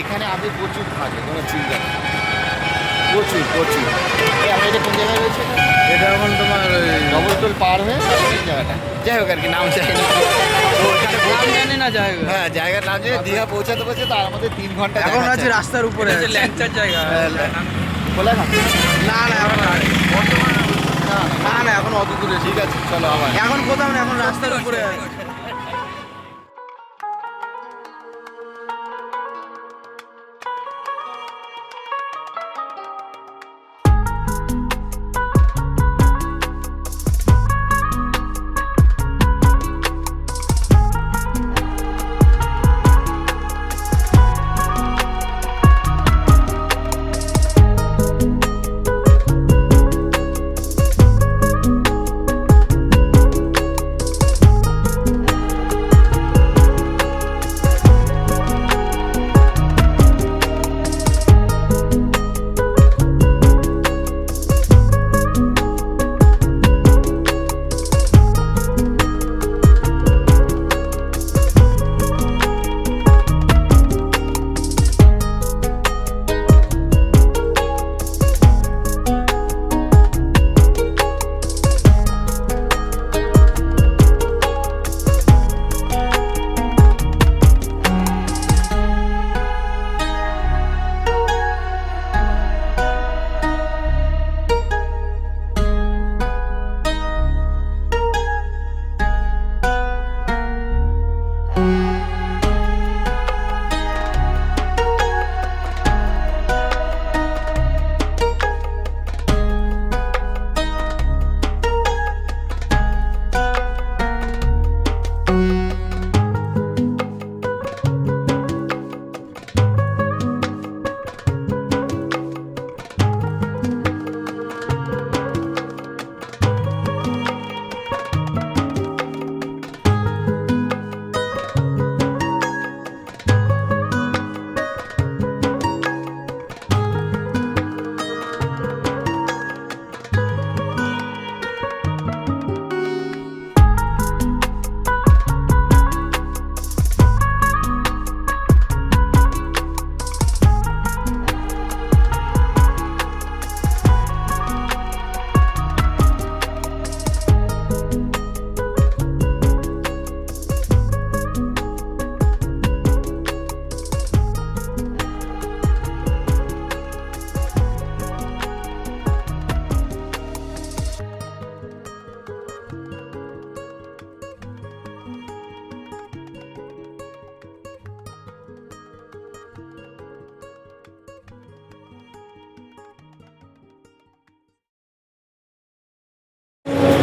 এখানে আগে প্রচুর থাকে, কোনো চিন্তা নেই, প্রচুর প্রচুর। আমরা এটা কোন জায়গায় রয়েছে? এটা এখন তোমার ডবল টোল পার হয়ে এই জায়গাটা, যাই হোক আর কি, নাম চাই তো এখানে নাম জানি না জায়গা। হ্যাঁ জায়গার নাম জানি, দীঘা পৌঁছাতে পৌঁছাতে আর আমাদের 3 ঘন্টা এখন আছে রাস্তার উপরে ল্যাংচার জায়গা। খোলা না? না না এখন বর্তমানে না না এখন অত দূরে। ঠিক আছে চলো আবার। এখন কোথাও না, এখন রাস্তার উপরে আছে।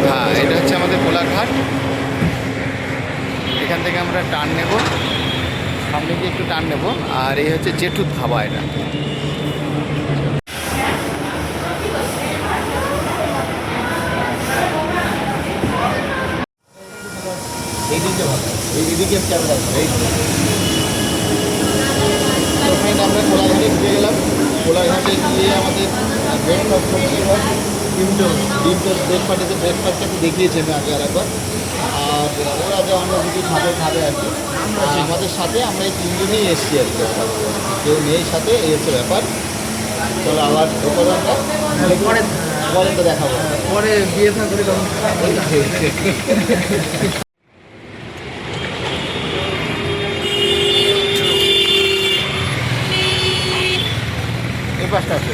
হ্যাঁ এটা হচ্ছে আমাদের কোলাঘাট। এখান থেকে আমরা টার্ন নেব, সামনে গিয়ে একটু টার্ন নেব, আর এই হচ্ছে জেঠুর ধাবা। এটা এইদিকে ক্যামেরা, ওখানে আমরা কোলাঘাটে ঢুকে গেলাম। কোলাঘাটে গিয়ে আমাদের ব্রেকফাস্ট করতে হয়, ডিম টোস্ট ব্রেকফাস্টে, ব্রেকফাস্টটাকে দেখিয়েছে আমি আগে আর একবার। আর ওরা যে অন্য কিছু খাবে আর কি। আর আমাদের সাথে আমরা এই 3 জনেই এসেছি আর কি, কেউ নেই সাথে, এই হচ্ছে ব্যাপার। চলো আবার দোকানটা পরে তো দেখাবো, পরে বিয়ে থা করে তখন এই পাশটা আছে।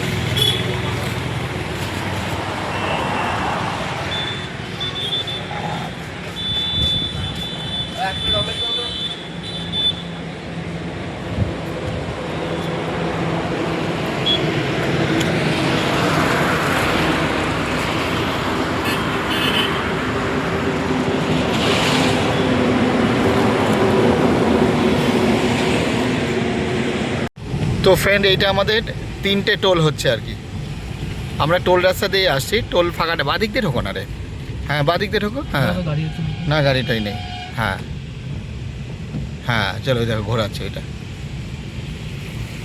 তো ফ্রেন্ড, এইটা আমাদের 3টে টোল হচ্ছে আর কি। আমরা টোল রাস্তা দিয়ে আসছি, টোল ফাঁকাটা বাদিক দিয়ে ঢোকো না রে। হ্যাঁ বাদিক দিয়ে ঢোকো। হ্যাঁ না গাড়িটাই নেই। হ্যাঁ হ্যাঁ চলো ওই দেখো ঘোরাচ্ছে ওইটা।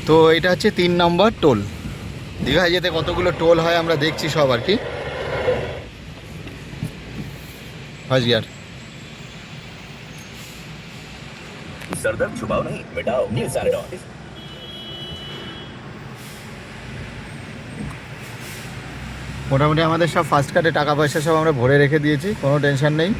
তো এটা হচ্ছে 3 নম্বর টোল। দীঘায় যেতে কতগুলো টোল হয় আমরা দেখছি সব আর কি। হাজিয়ার सरदर्द छुपाओ नहीं मिटाओ न्यू सैराडोन। মোটামুটি আমাদের সব ফার্স্ট কার্ডে টাকা পয়সা সব আমরা ভরে রেখে দিয়েছি, কোনো টেনশন নেই।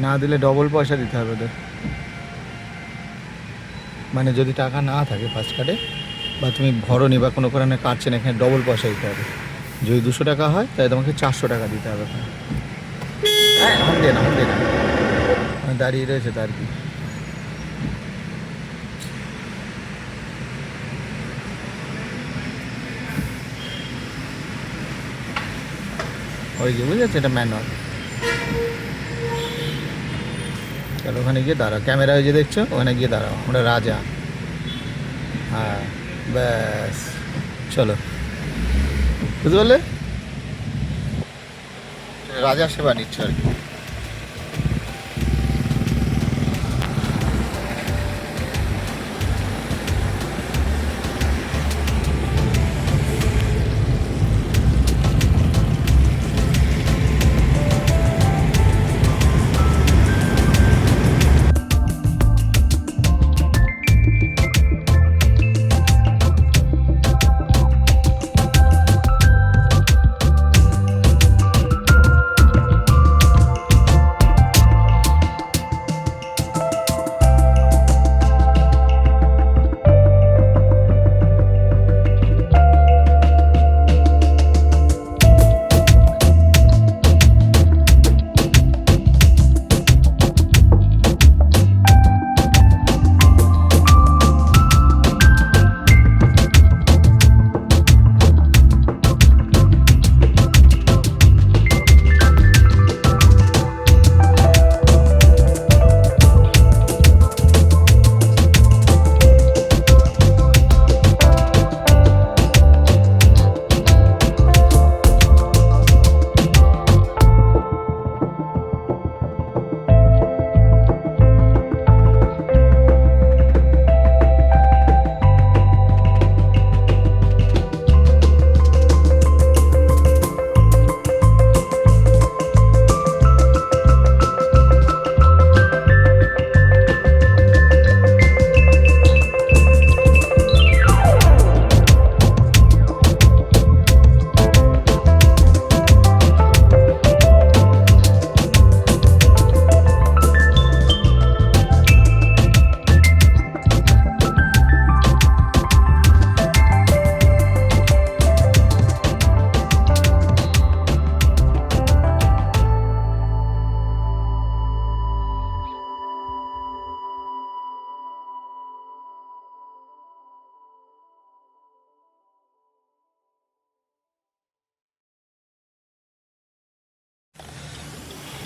না দিলে ডবল পয়সা দিতে হবে ওদের, মানে যদি টাকা না থাকে ফার্স্ট কার্ডে বা তুমি ভরনি বা কোনো কারণে কাটছে না, এখানে ডবল পয়সা দিতে হবে। যদি 200 টাকা হয় তাহলে তোমাকে 400 টাকা দিতে হবে। হ্যাঁ এখন দে না, এখন দে না, দাঁড়িয়ে রয়েছে তার কি। ওই যে বুঝে যাচ্ছে এটা ম্যানুয়াল। চলো ওখানে গিয়ে দাঁড়াও, ক্যামেরা ওই যে দেখছো ওখানে গিয়ে দাঁড়াও, আমরা রাজা। হ্যাঁ ব্যাস, চলো। বুঝতে পারলে, রাজা সেবা নিচ্ছ আর কি।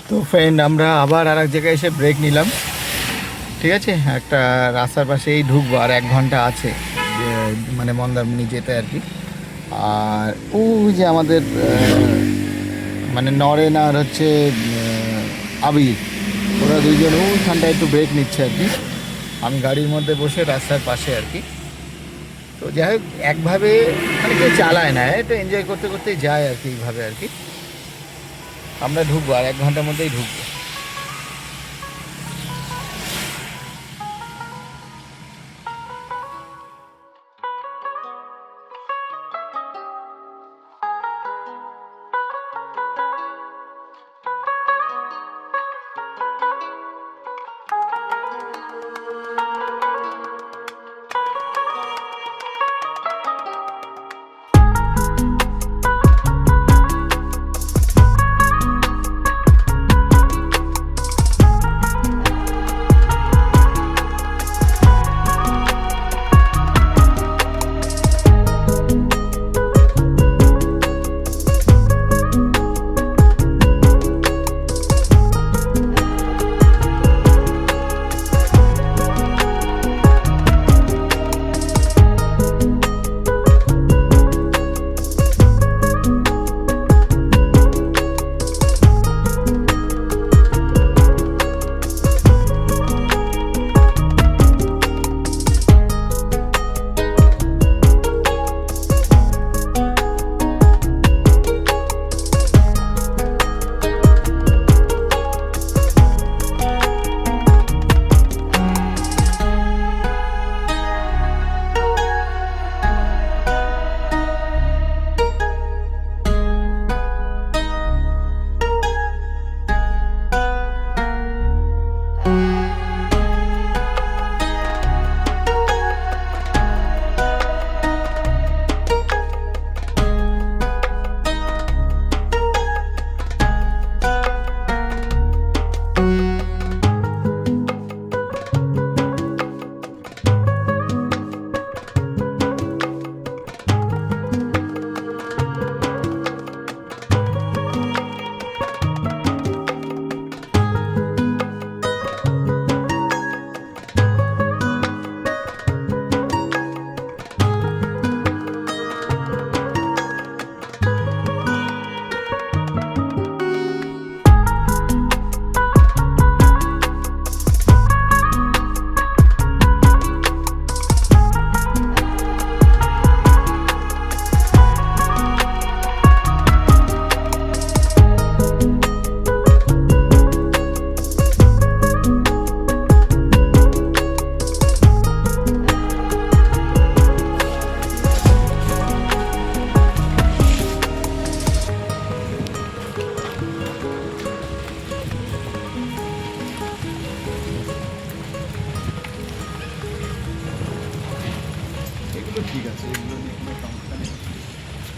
তো ফ্রেন্ড আমরা আবার আর এক জায়গায় এসে ব্রেক নিলাম, ঠিক আছে। একটা রাস্তার পাশেই ঢুকবো, আর 1 ঘন্টা আছে মানে মন্দারমণি যেতে আর কি। আর ওই যে আমাদের মানে নরেন আর হচ্ছে আবির, ওরা দুইজন ওইখানটায় একটু ব্রেক নিচ্ছে আর কি। আমি গাড়ির মধ্যে বসে রাস্তার পাশে আর কি। তো যাই হোক, একভাবে মানে কেউ চালায় না, একটু এনজয় করতে করতেই যায় আর কি, এইভাবে আর কি। আমরা ঢুকবো আর 1 ঘন্টার মধ্যেই ঢুকবো।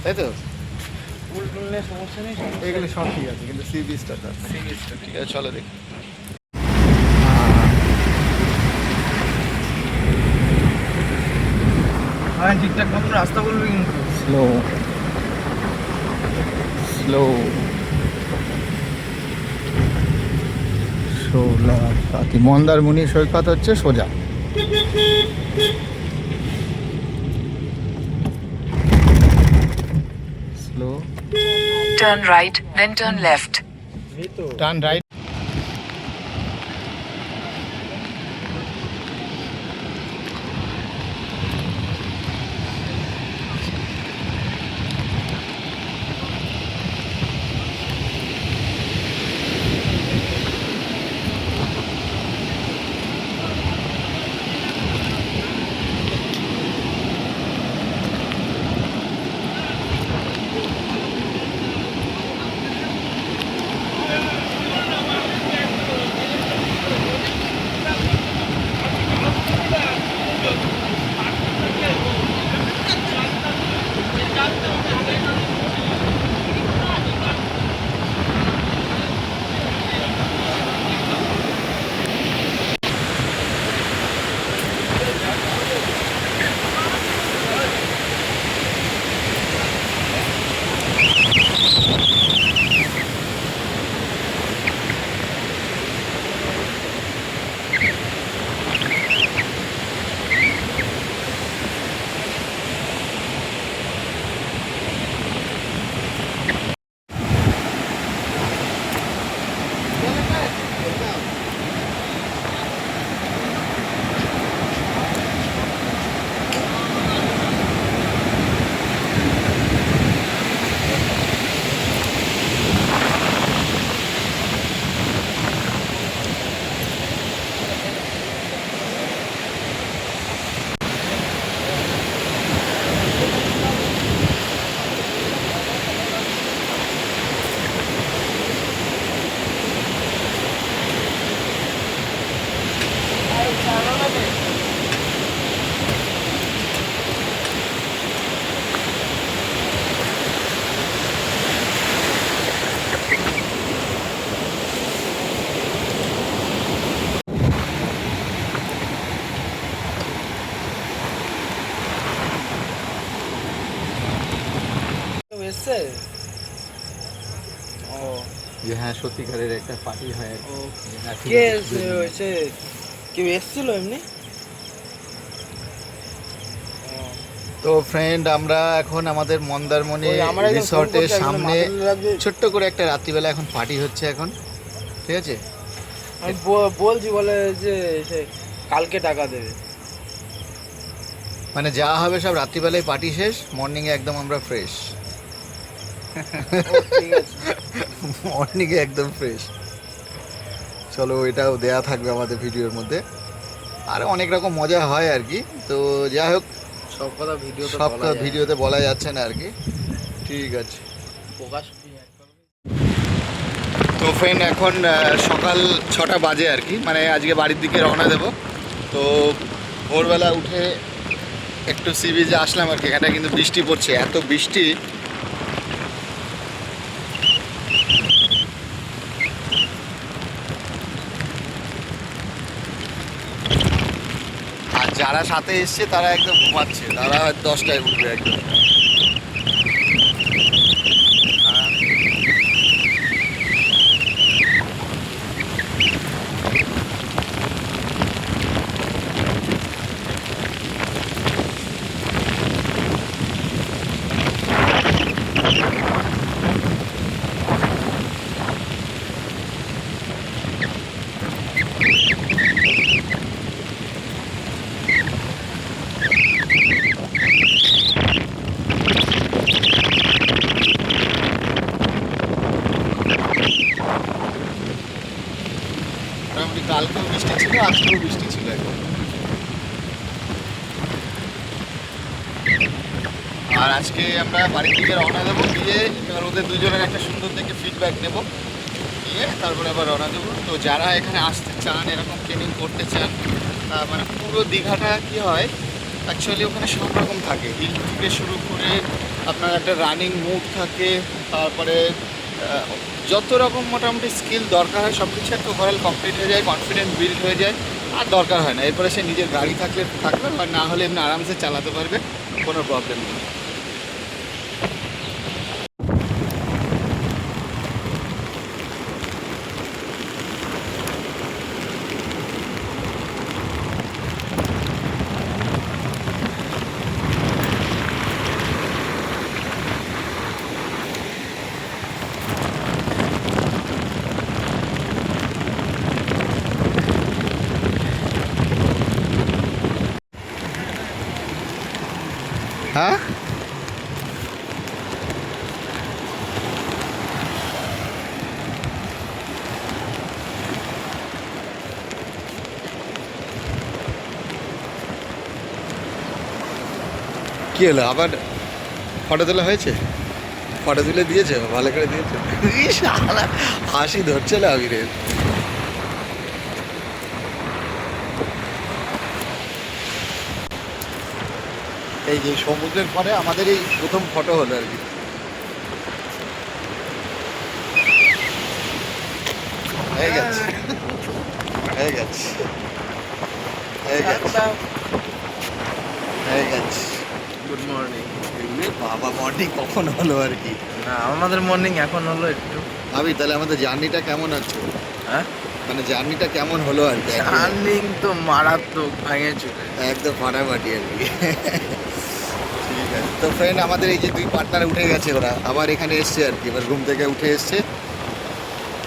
তাই তো? ফুল টুললে সমস্যা নেই, এগুলো সব ঠিক আছে, কিন্তু সি বিচটা তো সি বিচটা ঠিক আছে, চলো দেখি। হ্যাঁ ঠিকঠাক মতো রাস্তা বলবি কিন্তু। স্লো স্লো সোলা পাতি মন্দারমণি সৈকত হচ্ছে সোজা। Slow Turn right, then turn left. এই তো টার্ন রাইট। এসছে। ও যে হ্যাঁ সত্যিকারের একটা পার্টি হয় আর কি। ও হ্যাঁ, ঠিক কে আছে, হয়েছে? কেউ এসছিল এমনি? তো ফ্রেন্ড আমরা এখন আমাদের মন্দারমণি ওই আমার একজন ফোন রিসর্টের করছে, একজন সামনে মাথায় লাগবে। ছোট্ট করে একটা রাত্রিবেলা এখন পার্টি হচ্ছে এখন, ঠিক আছে? আমি বলছি বলে যে সে কালকে টাকা দেবে। মানে যা হবে সব রাত্রিবেলায় পার্টি শেষ, মর্নিংয়ে একদম আমরা ফ্রেশ। ও, ঠিক আছে। মর্নিংয়ে একদম ফ্রেশ। চলো এটাও দেয়া থাকবে আমাদের ভিডিওর মধ্যে। আর অনেক রকম মজা হয় আর কি। তো যাই হোক, সব কথা ভিডিও তো সব বলা যায় না। ভিডিওতে বলা যাচ্ছে না আর কি। ঠিক আছে। প্রকাশ তো ফ্রেন্ড এখন সকাল 6টা বাজে আর কি, মানে আজকে বাড়ির দিকে রওনা দেব। তো ভোরবেলা উঠে একটু সি বিচে আসলাম আর কি। এখানটা কিন্তু বৃষ্টি পড়ছে, এত বৃষ্টি। আর যারা সাথে এসছে তারা একদম ঘুমাচ্ছে, তারা 10টায় উঠবে একদম। মোটামুটি কালকেও বৃষ্টি ছিল, আজকেও বৃষ্টি ছিল একদম। আর আজকে আমরা বাড়ির দিকে রওনা দেবো, গিয়ে এবার ওদের দুজনের একটা সুন্দর দেখে ফিডব্যাক নেবো, নিয়ে তারপরে আবার রওনা দেবো। তো যারা এখানে আসতে চান, এরকম ট্রেনিং করতে চান, মানে পুরো দীঘাটা কি হয়, অ্যাকচুয়ালি ওখানে সব রকম থাকে, হিল থেকে শুরু করে আপনার একটা রানিং মুড থাকে, তারপরে যত রকম মোটামুটি স্কিল দরকার হয় সব কিছু একটা ওভারঅল কমপ্লিট হয়ে যায়, কনফিডেন্স বিল্ড হয়ে যায়, আর দরকার হয় না। এরপরে সে নিজের গাড়ি থাকলে থাকবে, আর না হলে এমনি আরামসে চালাতে পারবে, কোনো প্রবলেম নেই। হ্যাঁ, কি হলো আবার ফটো তোলা হয়েছে? ফটো তুলে দিয়েছে, ভালো করে দিয়েছে। ইস, শালা, হাসি ধরছে না আবিরের। এই যে সমুদ্রের পরে আমাদের এই প্রথম ফটো হলো আর কি। হয়ে গেছে, হয়ে গেছে, হয়ে গেছে, হয়ে গেছে। Good morning. বাবা, মর্নিং কখন হলো আর কি? না, আমাদের মর্নিং এখন হলো একটু। ভাবি তাহলে আমাদের জার্নিটা কেমন হচ্ছে? হ্যাঁ, মানে জার্নিটা কেমন হলো আর কি? রানিং তো মারাত্মক, ভাঙে চলে একদম ফাটাফাটি আর কি। ঠিক আছে, তো ফ্রেন্ড আমাদের এই যে দুই পার্টনার উঠে গেছে, ওরা আবার এখানে এসছে আর কি, এবার রুম থেকে উঠে এসছে।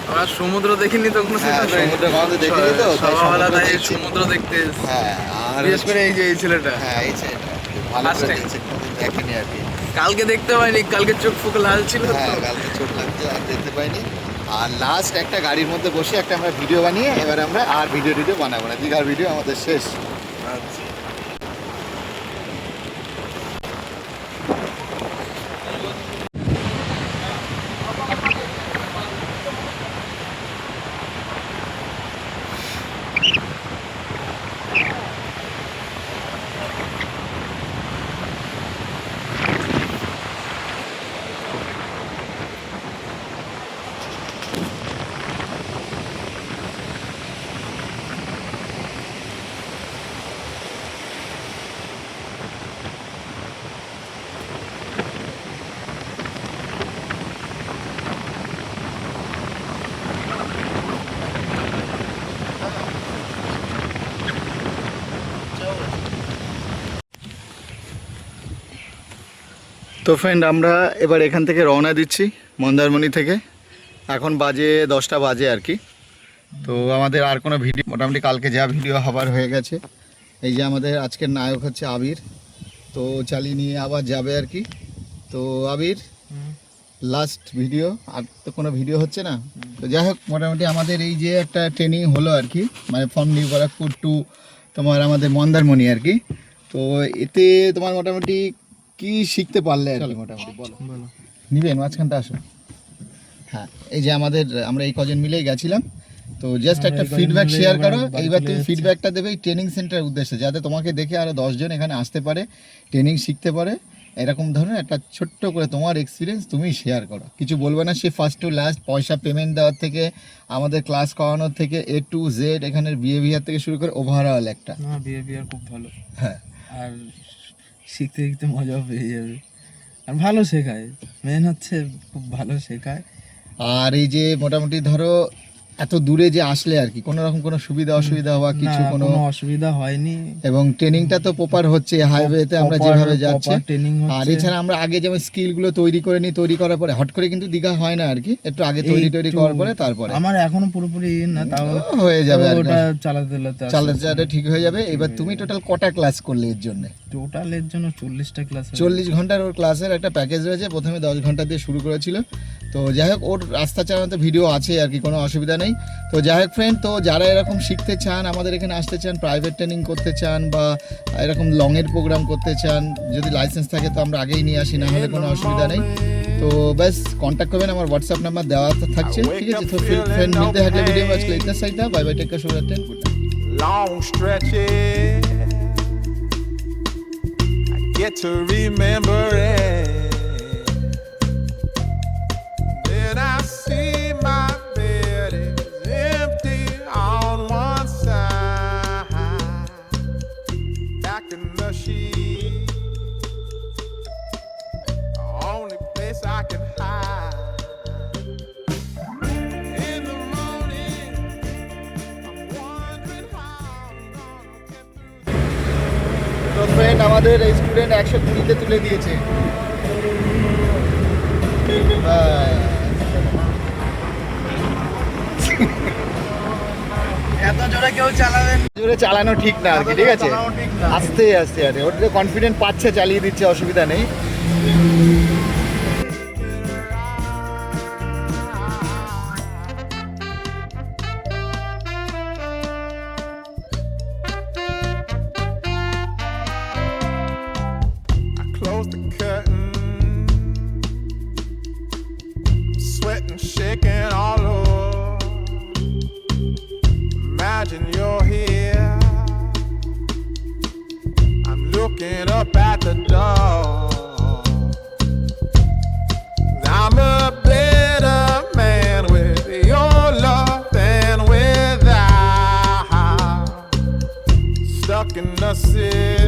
আমরা সমুদ্র দেখিনি তো কোনো হ্যাঁ, সমুদ্র কখনো দেখিনি তো, তাই সকালবেলা সমুদ্র তাই দেখছি। সমুদ্র দেখতে এসেছি। হ্যাঁ, আর বিশেষ করে এই যে এই ছেলেটা হ্যাঁ, এই ছেলেটা ভালো Last করে time. দেখছে, কোনোদিন দেখেনি আর কি। কালকে দেখতে পাইনি, কালকে চোখ ফুক লাল ছিল তো। হ্যাঁ, কালকে চোট লাগছে আর দেখতে পাইনি। আর লাস্ট একটা গাড়ির মধ্যে বসে একটা আমরা ভিডিও বানিয়ে এবার আমরা আর ভিডিও বানাবো না, দীঘার ভিডিও আমাদের শেষ। আচ্ছা, তো ফ্রেন্ড আমরা এবার এখান থেকে রওনা দিচ্ছি মন্দারমণি থেকে। এখন বাজে 10টা বাজে আর কি। তো আমাদের আর কোনো ভিডিও, মোটামুটি কালকে যা ভিডিও হবার হয়ে গেছে। এই যে আমাদের আজকের নায়ক হচ্ছে আবির, তো চালিয়ে নিয়ে আবার যাবে আর কি। তো আবির, লাস্ট ভিডিও, আর তো কোনো ভিডিও হচ্ছে না। তো যাই হোক, মোটামুটি আমাদের এই যে একটা ট্রেনিং হলো আর কি, মানে ফ্রম নিউ ব্যারাকপুর টু তোমার আমাদের মন্দারমণি আর কি। তো এতে তোমার মোটামুটি কি শিখতে পারলে আর কি, মোটামুটি বলো। নিবেন মাঝখানটা আসো। হ্যাঁ, এই যে আমরা এই কজন মিলেই গেছিলাম। তো জাস্ট একটা ফিডব্যাক শেয়ার করো। এইবার তুমি ফিডব্যাকটা দেবে এই ট্রেনিং সেন্টারের উদ্দেশ্যে, যাতে তোমাকে দেখে আরও 10 জন এখানে আসতে পারে, ট্রেনিং শিখতে পারে। এরকম ধরনের একটা ছোট্ট করে তোমার এক্সপিরিয়েন্স তুমি শেয়ার করো। কিছু বলবে না, সে ফার্স্ট টু লাস্ট, পয়সা পেমেন্ট দেওয়ার থেকে, আমাদের ক্লাস করানোর থেকে, A to Z, এখানের বিহেভিয়ার থেকে শুরু করে ওভারঅল একটা। না, বিহেভিয়ার খুব ভালো। হ্যাঁ, আর শিখতে শিখতে মজাও পেয়ে যাবে, আর ভালো শেখায়। মেন হচ্ছে খুব ভালো শেখায়। আর এই যে মোটামুটি ধরো এত দূরে যে আসলে আর কি, কোনো রকম কোনো সুবিধা অসুবিধা বা কিছু না, কোনো অসুবিধা হয়নি। এবং ট্রেনিংটা তো প্রপার হচ্ছে হাইওয়েতে আমরা Proper- যেভাবে যাচ্ছি। proper training আর হচ্ছে। এছাড়া আমরা আগে যেমন স্কিলগুলো তৈরি করে নিই, তৈরি করার পরে হট করে কিন্তু দীঘা হয় না আর কি, একটু আগে তৈরি করার পরে তারপরে আমার এখনো পুরোপুরি না, তাও হয়ে যাবে আর কি। ওটা চালাতে চালাতে ঠিক হয়ে যাবে। এবার তুমি টোটাল কটা ক্লাস করলে এর জন্য? টোটালের জন্য 40টা ক্লাস। 40 ঘন্টার ওর ক্লাসের একটা প্যাকেজ রয়েছে। প্রথমে 10 ঘন্টা দিয়ে শুরু করেছিল। তো যাই হোক, ওর রাস্তা চালানোতে ভিডিও আছে আর কি, কোনো অসুবিধা নেই। তো যাই হোক ফ্রেন্ড, তো যারা এরকম শিখতে চান, আমাদের এখানে আসতে চান, প্রাইভেট ট্রেনিং করতে চান বা এরকম লংয়ের প্রোগ্রাম করতে চান, যদি লাইসেন্স থাকে তো আমরা আগেই নিয়ে আসি, না হলে কোনো অসুবিধা নেই। তো ব্যাস কন্ট্যাক্ট করবেন, আমার হোয়াটসঅ্যাপ নাম্বার দেওয়া থাকছে, ঠিক আছে। তো ফ্রেন্ড মিলতে থাকলে ভিডিও আজকে ইतना सही था। बाय बाय, टेक केयर, शुभ रात्रि। long stretches get to remembering. Then I see my bed is empty on one side, back in the sheet, only place I can hide. In the morning, I'm wondering how I'm gonna get through. তো friend, আমাদের এই student 120-তে তুলে দিয়েছে। এত জোরে কেউ চালাবেন জোরে চালানো ঠিক না আর কি, ঠিক আছে? চালানো ঠিক না। আস্তে আস্তে আর ওটা কনফিডেন্ট পাচ্ছে, চালিয়ে দিচ্ছে, অসুবিধা নেই। I close the curtain, sweating, shaking all over. Imagine you're here. I'm looking up at the door. I'm a better man with your love than without. Stuck in the city.